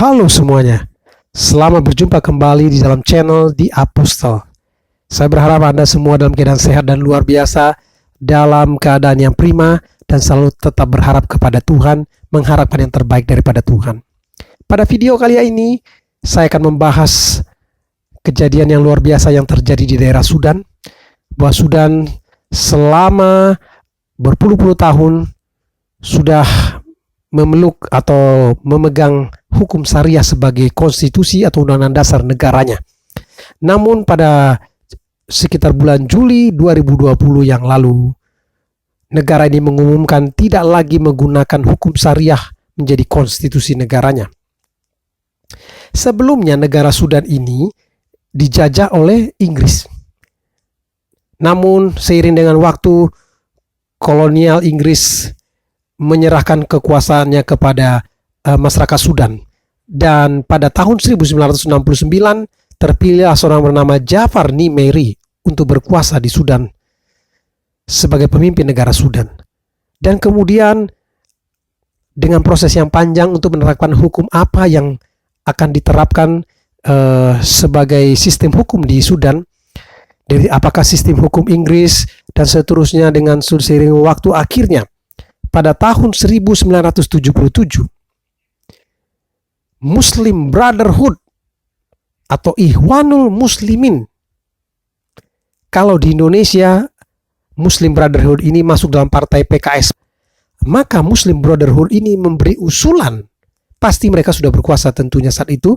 Halo semuanya, selamat berjumpa kembali di dalam channel The Apostle. Saya berharap Anda semua dalam keadaan sehat dan luar biasa, dalam keadaan yang prima, dan selalu tetap berharap kepada Tuhan, mengharapkan yang terbaik daripada Tuhan. Pada video kali ini, saya akan membahas kejadian yang luar biasa yang terjadi di daerah Sudan, bahwa Sudan selama berpuluh-puluh tahun sudah memeluk atau memegang hukum syariah sebagai konstitusi atau undang-undang dasar negaranya. Namun pada sekitar bulan Juli 2020 yang lalu, negara ini mengumumkan tidak lagi menggunakan hukum syariah menjadi konstitusi negaranya. Sebelumnya negara Sudan ini dijajah oleh Inggris. Namun seiring dengan waktu, kolonial Inggris menyerahkan kekuasaannya kepada masyarakat Sudan. Dan pada tahun 1969 terpilihlah seorang bernama Jafar Nimeri untuk berkuasa di Sudan sebagai pemimpin negara Sudan. Dan kemudian dengan proses yang panjang untuk menerapkan hukum apa yang akan diterapkan sebagai sistem hukum di Sudan, dari apakah sistem hukum Inggris dan seterusnya, dengan seiring waktu akhirnya pada tahun 1977 Muslim Brotherhood atau Ikhwanul Muslimin, kalau di Indonesia Muslim Brotherhood ini masuk dalam partai PKS, maka Muslim Brotherhood ini memberi usulan, pasti mereka sudah berkuasa tentunya saat itu,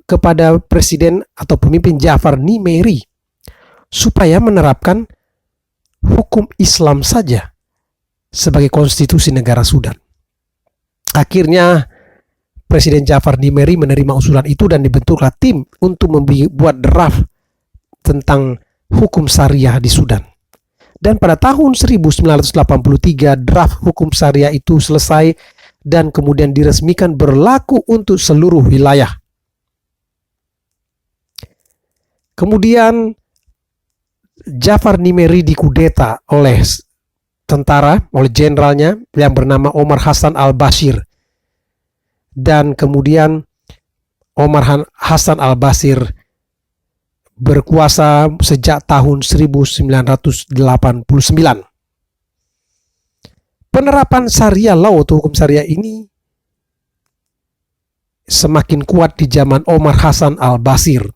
kepada presiden atau pemimpin Jafar Nimeri supaya menerapkan hukum Islam saja sebagai konstitusi negara Sudan. Akhirnya Presiden Jafar Nimeri menerima usulan itu dan dibentuklah tim untuk membuat draft tentang hukum syariah di Sudan. Dan pada tahun 1983 draft hukum syariah itu selesai dan kemudian diresmikan berlaku untuk seluruh wilayah. Kemudian Jafar Nimeri dikudeta oleh tentara, oleh jenderalnya yang bernama Omar Hassan al-Bashir. Dan kemudian Omar Hassan al-Bashir berkuasa sejak tahun 1989. Penerapan syariah law atau hukum syariah ini semakin kuat di zaman Omar Hassan al-Bashir.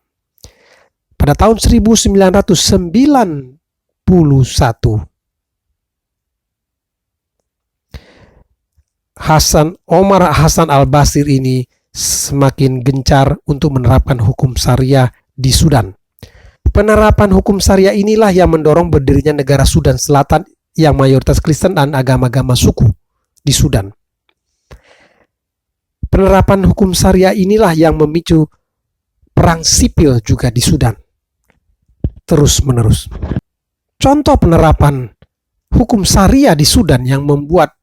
Pada tahun 1991 Omar Hassan al-Bashir ini semakin gencar untuk menerapkan hukum syariah di Sudan. Penerapan hukum syariah inilah yang mendorong berdirinya negara Sudan Selatan yang mayoritas Kristen dan agama-agama suku di Sudan. Penerapan hukum syariah inilah yang memicu perang sipil juga di Sudan terus-menerus. Contoh penerapan hukum syariah di Sudan yang membuat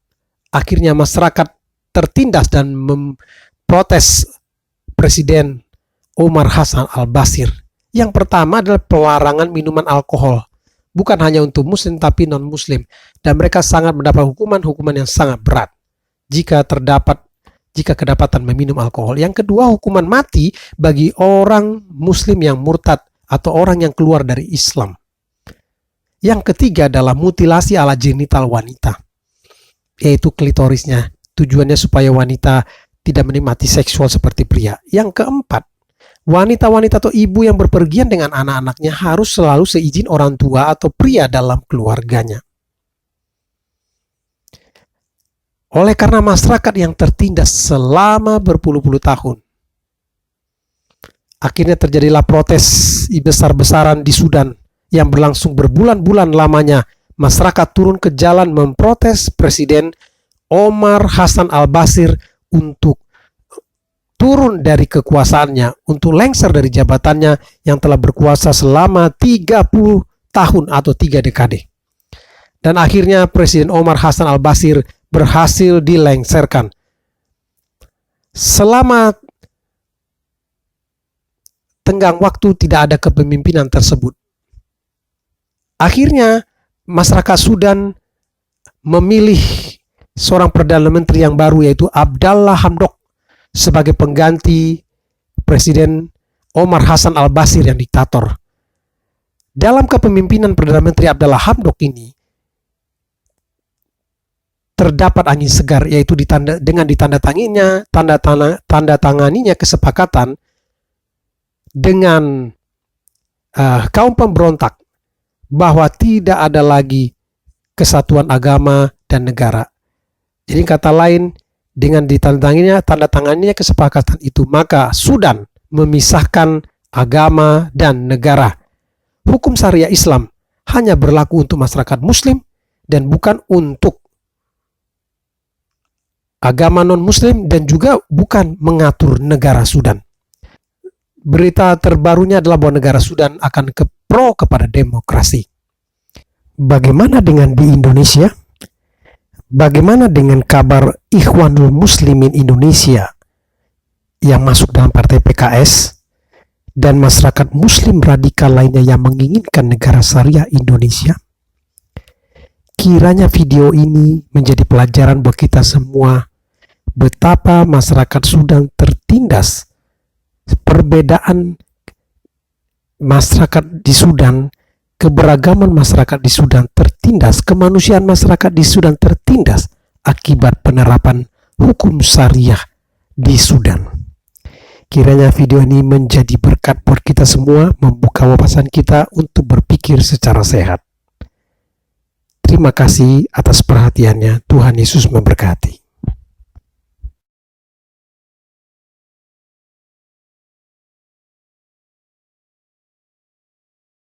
akhirnya masyarakat tertindas dan memprotes Presiden Omar Hassan al-Bashir. Yang pertama adalah pelarangan minuman alkohol. Bukan hanya untuk muslim tapi non-muslim. Dan mereka sangat mendapat hukuman yang sangat berat jika kedapatan meminum alkohol. Yang kedua, hukuman mati bagi orang muslim yang murtad atau orang yang keluar dari Islam. Yang ketiga adalah mutilasi ala genital wanita, yaitu klitorisnya. Tujuannya supaya wanita tidak menikmati seksual seperti pria. Yang keempat, wanita-wanita atau ibu yang berpergian dengan anak-anaknya harus selalu seizin orang tua atau pria dalam keluarganya. Oleh karena masyarakat yang tertindas selama berpuluh-puluh tahun, akhirnya terjadilah protes besar-besaran di Sudan yang berlangsung berbulan-bulan lamanya. Masyarakat turun ke jalan memprotes Presiden Omar Hassan al-Bashir untuk turun dari kekuasaannya, untuk lengser dari jabatannya yang telah berkuasa selama 30 tahun atau 3 dekade. Dan akhirnya Presiden Omar Hassan al-Bashir berhasil dilengserkan. Selama tenggang waktu tidak ada kepemimpinan tersebut. Akhirnya masyarakat Sudan memilih seorang Perdana Menteri yang baru, yaitu Abdallah Hamdok, sebagai pengganti Presiden Omar Hassan al-Bashir yang diktator. Dalam kepemimpinan Perdana Menteri Abdallah Hamdok ini terdapat angin segar, yaitu dengan tanda tanganinya kesepakatan dengan kaum pemberontak bahwa tidak ada lagi kesatuan agama dan negara. Jadi kata lain, dengan tanda tangannya kesepakatan itu, maka Sudan memisahkan agama dan negara. Hukum syariah Islam hanya berlaku untuk masyarakat Muslim dan bukan untuk agama non-Muslim, dan juga bukan mengatur negara Sudan. Berita terbarunya adalah bahwa negara Sudan akan pro kepada demokrasi. Bagaimana dengan di Indonesia? Bagaimana dengan kabar Ikhwanul Muslimin Indonesia yang masuk dalam partai PKS dan masyarakat Muslim radikal lainnya yang menginginkan negara syariah Indonesia? Kiranya video ini menjadi pelajaran buat kita semua betapa masyarakat Sudan tertindas. Perbedaan masyarakat di Sudan, keberagaman masyarakat di Sudan tertindas, kemanusiaan masyarakat di Sudan tertindas akibat penerapan hukum syariah di Sudan. Kiranya video ini menjadi berkat buat kita semua, membuka wawasan kita untuk berpikir secara sehat. Terima kasih atas perhatiannya. Tuhan Yesus memberkati.